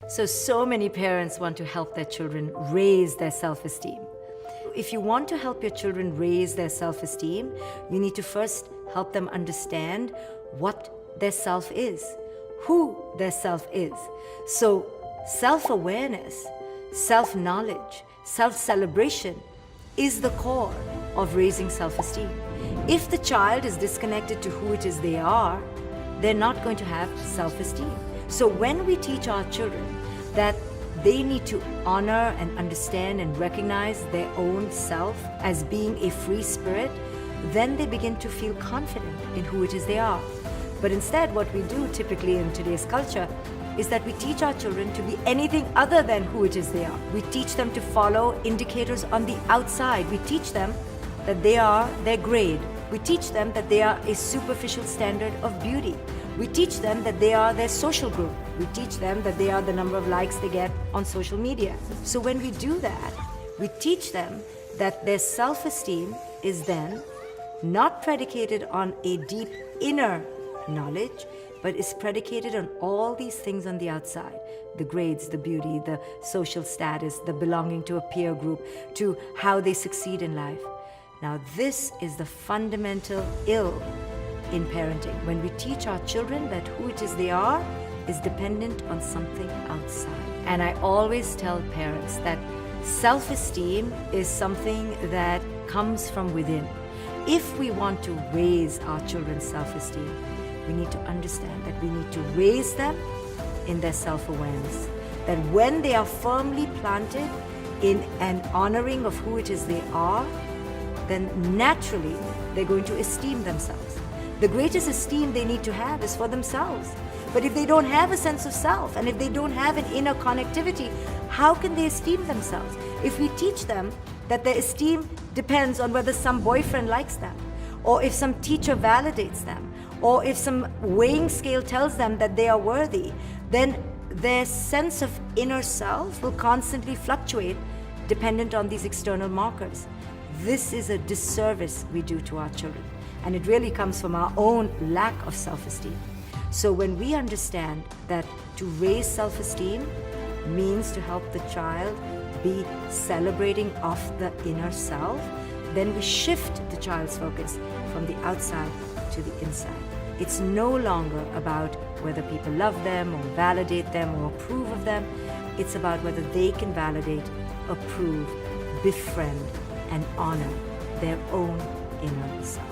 So many parents want to help their children raise their self-esteem. If you want to help your children raise their self-esteem, you need to first help them understand what their self is, who their self is. So self-awareness, self-knowledge, self-celebration is the core of raising self-esteem. If the child is disconnected to who it is they are, they're not going to have self-esteem. So when we teach our children that they need to honor and understand and recognize their own self as being a free spirit, then they begin to feel confident in who it is they are. But instead, what we do typically in today's culture is that we teach our children to be anything other than who it is they are. We teach them to follow indicators on the outside. We teach them that they are their grade. We teach them that they are a superficial standard of beauty. We teach them that they are their social group. We teach them that they are the number of likes they get on social media. So when we do that, we teach them that their self-esteem is then not predicated on a deep inner knowledge, but is predicated on all these things on the outside: the grades, the beauty, the social status, the belonging to a peer group, to how they succeed in life. Now, this is the fundamental ill in parenting, when we teach our children that who it is they are is dependent on something outside. And I always tell parents that self-esteem is something that comes from within. If we want to raise our children's self-esteem, we need to understand that we need to raise them in their self-awareness. That when they are firmly planted in an honoring of who it is they are, then naturally they're going to esteem themselves. The greatest esteem they need to have is for themselves. But if they don't have a sense of self, and if they don't have an inner connectivity, how can they esteem themselves? If we teach them that their esteem depends on whether some boyfriend likes them, or if some teacher validates them, or if some weighing scale tells them that they are worthy, then their sense of inner self will constantly fluctuate dependent on these external markers. This is a disservice we do to our children, and it really comes from our own lack of self-esteem. So when we understand that to raise self-esteem means to help the child be celebrating of the inner self, then we shift the child's focus from the outside to the inside. It's no longer about whether people love them or validate them or approve of them. It's about whether they can validate, approve, befriend, and honor their own inner self.